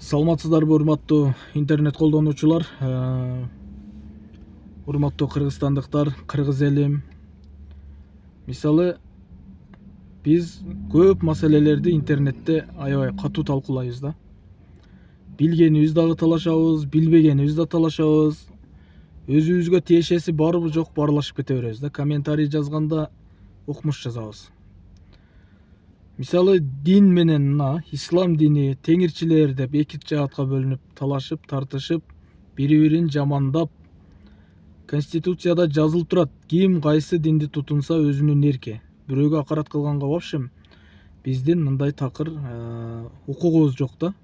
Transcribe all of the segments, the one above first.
Саламатсыздарбы урматтуу интернет колдонуучулар, урматтуу кыргызстандыктар, кыргыз элим. Мисалы, биз көп маселелерди интернетте аябай катуу талкуулайбыз да. Билгенибиз дагы талашабыз, билбегенибиз да талашабыз. Өзүбүзгө тиешеси барбы жок баарлашып кете беребиз да. Комментарий жазганда укмуш жазабыз. Мисалы, дин менен мына ислам дини, теңирчилер деп эки жаатка бөлүнүп, талашып, тартышып, бири-бирин жамандап, Конституцияда жазылып турат, ким кайсы динди тутунса өзүнүн эрки. Бирөөгө акарат кылганга вообщем биздин мындай такыр укугубуз жок да.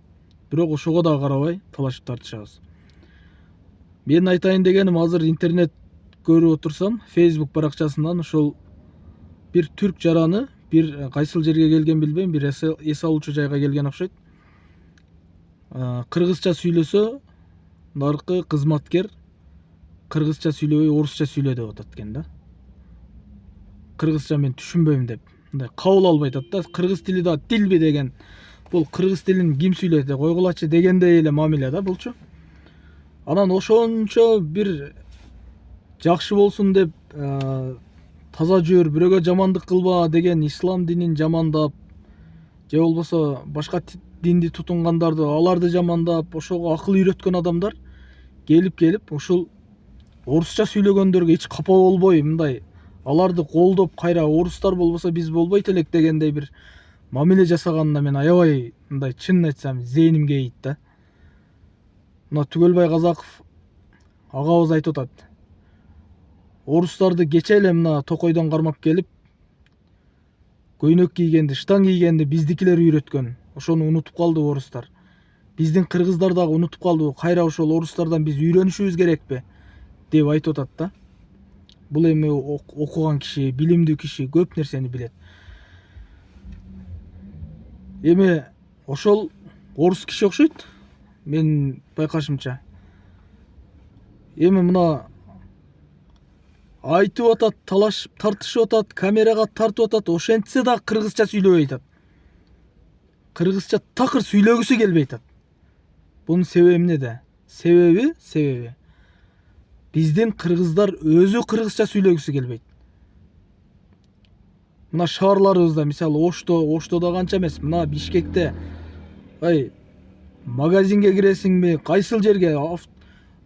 Бирок ошого да карабай талашып тартышабыз. Мен айтайын дегеним, азыр интернет көрүп отурсам, Facebook баракчасынан ошол бир түрк жараны бир кайсыл жерге келген билбейм, бир эс алуучу жайга келген окшойт. Кыргызча сүйлөсө, наркы кызматкер кыргызча сүйлөбөй орусча сүйлө деп атат экен да. Кыргызча мен түшүнбөйм деп, мындай кабыл албай атат да. Кыргыз тили да тилби деген, бул кыргыз тилин ким сүйлөйт, койгулачы дегендей эле мамиле да булчу. Анан ошончо бир жакшы болсун деп, таза жүр, бирөөгө жамандык кылба деген ислам динин жамандап, же болбосо башка динди тутунгандарды, аларды жамандап, ошого акыл үйрөткөн адамдар келип ушул орусча сүйлөгөндөргө эч капа болбой, мындай аларды колдоп, кайра орустар болбосо биз болбойт элек дегендей бир мамиле жасаганына мен аябай мындай чынын айтсам зээнимге ийит да. Мына Түгөлбай Казаков агабыз айтып атат. Орустарды кече эле мына Токойдон кармап келип, көйнөк кийгенди, штан кийгенди биздикилер үйрөткөн. Ошону унутуп калды орустар. Биздин кыргыздар дагы унутуп калды. Кайра ошол орустардан биз үйрөнүшүбүз керекпи деп айтып атат да. Бул эми окуган киши, билимдүү киши көп нерсени билет. Эми ошол орус киши окшойт, мен байкашымча. Эми мына айтып атат, талашып, тартышып атат, камерага тартып атат, ошентсе да кыргызча сүйлөбөй атат. Кыргызча такыр сүйлөгүсү келбей атат. Бунун себеби эмнеде? Себеби биздин кыргыздар өзү кыргызча сүйлөгүсү келбейт. Мына шаарларыбызда, мисалы Оштода канча эмес, мына Бишкекте магазинге киресиңби, кайсыл жерге,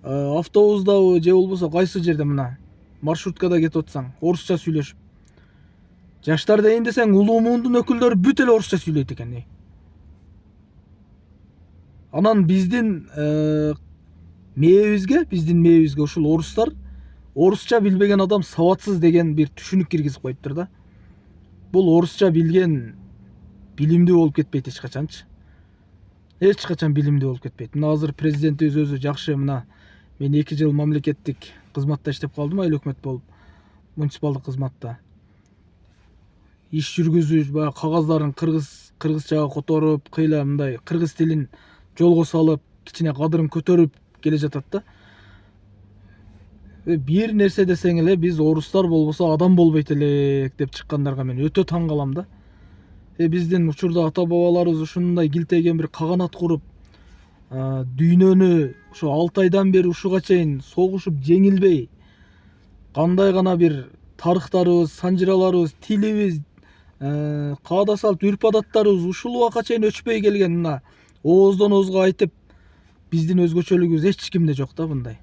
автобустабы же болбосо кайсыл жерде мына маршруткада кетип атсаң, орусча сүйлөшүп. Жаштар дейин десең, улуу муундун өкүлдөрү бүт эле орусча сүйлөйт экен. Анан биздин мээбизге ушул орустар орусча билбеген адам сабатсыз деген бир түшүнүк киргизип коюптур да. Бул орусча билген билимдүү болуп кетпейт эч качанчы. Эч качан билимдүү болуп кетпейт. Мына азыр президентибиз өзү жакшы, мына мен 2 жыл мамлекеттик кызматта иштеп калдым, айыл өкмөт болуп, муниципалдык кызматта. Иш жүргүзүп, баягы кагаздарын кыргызчага которуп, кыйла мындай кыргыз тилин жолго салып, кичине кадырын көтөрүп келе жатат да. Бир нерсе десең эле биз орустар болбосо адам болбойт элек деп чыккандарга мен өтө таң калам да. Биздин учурда ата бабаларыбыз ушундай килтейген бир каганат куруп, дүйнөнү ошо 6 айдан бери ушуга чейин согушуп жеңилбей, кандай гана бир тарыхтарыбыз, санжыраларыбыз, тилибиз, каада салт, үрп адаттарыбыз ушул убакка чейин өчпөй келген, мына ооздон оозго айтып, биздин өзгөчөлүгүбүз эч кимде жок да мындай.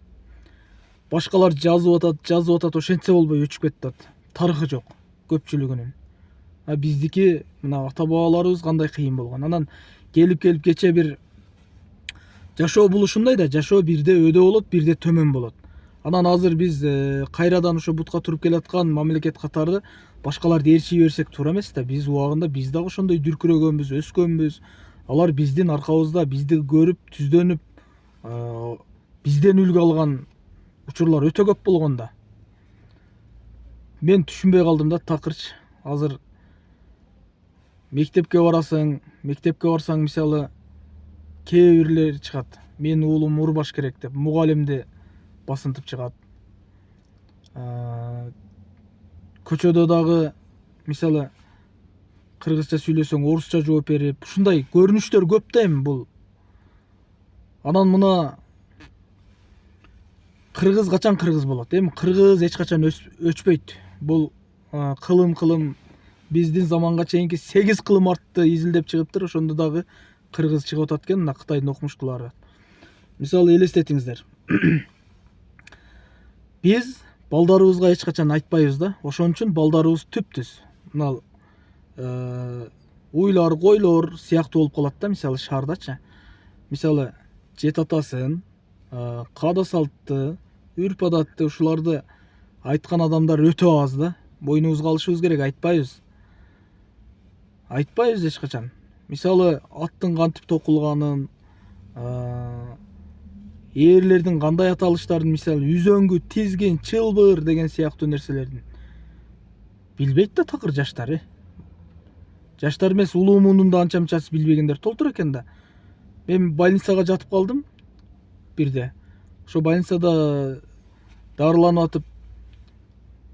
Башкалар жазып атат, ошентсе болбой өчүп кетет. Тарыхы жок көпчүлүгүнүн. Биздики мына ата бабаларыбыз кандай кыйын болгон. Анан келип кече бир жашоо бул ушундай да, жашоо бирде өдө болот, бирде төмөн болот. Анан азыр биз кайрадан ошо бутка туруп келаткан мамлекет катары башкаларды ээрчий берсек туура эмес да. Биз убагында биз дагы ошондой дүркүрөгөнбүз, өскөнбүз. Алар биздин аркабызда бизди көрүп, түздөнүп, бизден үлгү алган учурлар өтө көп болгон да. Мен түшүнбөй калдым да такырчы. Азыр мектепке барсаң, мисалы, кээ бирлер чыгат. Мен уулум урбаш керек деп, мугалимди басынтып чыгат. Көчөдө дагы, мисалы, кыргызча сүйлөсөң орусча жооп берип, ушундай көрүнүштөр көп да эми бул. Анан мына кыргыз качан кыргыз болот? Эми кыргыз эч качан өчпөйт. Бул кылым биздин заманга чейинки 8 кылым артты изилдеп чыгыптыр. Ошондо дагы кыргыз чыгып атат экен, мына Кытайдын окумуштуулары. Мисалы элестетиңиздер. Биз балдарыбызга эч качан айтпайбыз да. Ошон үчүн балдарыбыз түптүз. Мына уйлар, койлор сыяктуу болуп калат да, мисалы шаардачы. Мисалы жет атасын, каада салтты, үрп адатты ушуларды айткан адамдар өтө аз да. Бойнубузга алышыбыз керек, айтпайбыз. Айтпайбыз эч качан. Мисалы аттын кантип токулганын, эрлердин кандай аталыштарын, мисалы үзөңгү, тизгин, чылбыр деген сыяктуу нерселердин билбейт да такыр жаштар. Жаштар эмес, улуу муунун да анча мынчасы билбегендер толтур экен да. Мен больницага жатып калдым бирде. Ошо больницада дарыланып атып,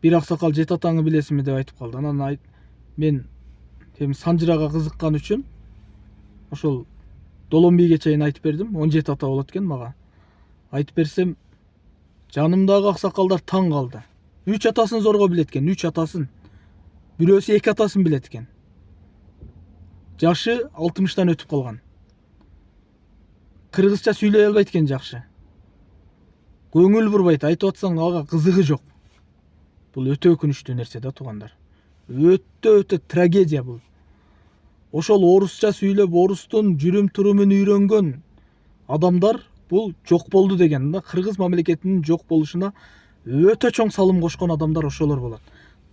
бир аксакал жет атаңы билесиңби деп айтып калды. Анан мен эми санжырага кызыккан үчүн ошол Долонбийге чейин айтып бердим. 17 ата болот экен мага. Айтып берсем, жанымдагы аксакалдар таң калды. 3 атасын зорго билет экен, 3 атасын. Бирөөсү 2 атасын билет экен. Жашы 60-тан өтүп калган. Кыргызча сүйлөй албайт экен жакшы. Көңүл бурбайт, айтып атсаң ага кызыгы жок. Бул өтө өкүнүчтүү нерсе да, туугандар. Өтө трагедия бул. Ошол орусча сүйлөп, орустун жүрүм-турумун үйрөнгөн адамдар бул жок болду деген да. Кыргыз мамлекетинин жок болушуна өтө чоң салым кошкон адамдар ошолор болот.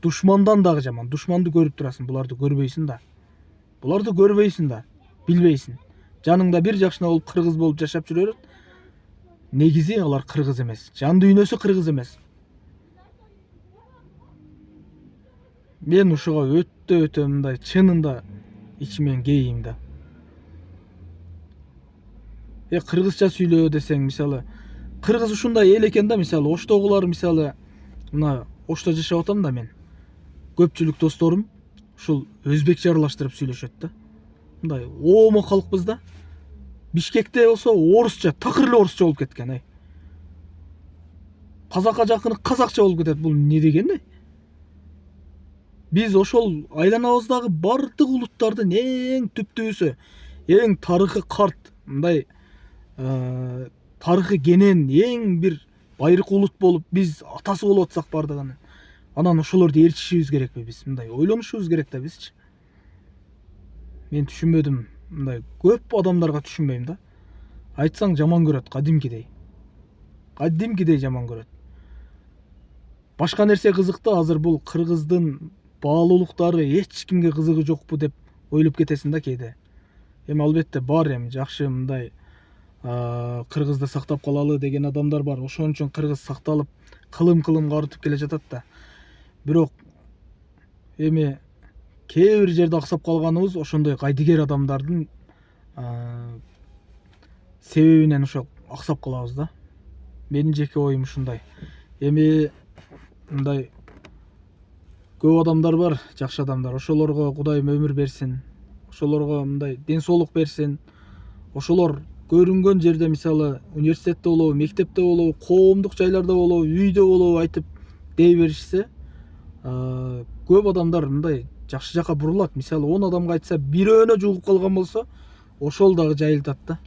Душмандан дагы жаман. Душманды көрүп турасың, буларды көрбөйсүң да. Буларды көрбөйсүң да, билбейсиң. Жаныңда бир жакшына болуп кыргыз болуп жашап жүрө берет. Негизи алар кыргыз эмес. Жан дүйнөсү кыргыз эмес. Мен ушуга өтө мындай чынында ичимен кейим да. Кыргызча сүйлөө десең, мисалы кыргыз ушундай эл экен да, мисалы Оштогулар, мисалы мына Ошто жашап атам да мен. Көпчүлүк досторум ушул өзбекче аралаштырып сүйлөшөт да. Мындай оомо калкпыз да. Бишкекте болсо орусча, такыр эле орусча болуп кеткен. Казакка жакыны казакча болуп кетет. Бул не деген? Биз ошол айланабыздагы бардык улуттардын эң түптүүсү, эң тарыхы карт, мындай тарыхы кенен, эң бир байыркы улут болуп, биз атасы болуп атсак бардыгынын. Анан ошолорду ээрчишибиз керекпи биз? Мындай ойлонушубуз керек да бизчи. Мен түшүнбөдүм. Мындай көп адамдарга түшүнбөйм да. Айтсаң жаман көрөт, кадимкидей. Кадимкидей жаман көрөт. Башка нерсе кызыктуу, азыр бул кыргыздын баалуулуктары эч кимге кызыгы жокпу деп ойлоп кетесиң да кээде. Эми албетте бар, эми жакшы мындай кыргызды сактап калалы деген адамдар бар. Ошон үчүн кыргыз сакталып, кылым-кылымга артып келе жатат да. Бирок эми кээ бир жерде аксап калганыбыз ошондой кайдыгер адамдардын себебинен ошо аксап калабыз да. Менин жеке оюм ушундай. Эми мындай көп адамдар бар, жакшы адамдар. Ошолорго Кудайым өмүр берсин. Ошолорго мындай ден соолук берсин. Ошолор көрүнгөн жерде, мисалы университетте болобу, мектепте болобу, коомдук жайларда болобу, үйдө болобу айтып дей беришсе, көп адамдар мындай жакшы жака бурулат. Мисалы 10 адамга айтса, бирөөнө жугуп калган болсо, ошол дагы жайылтат да.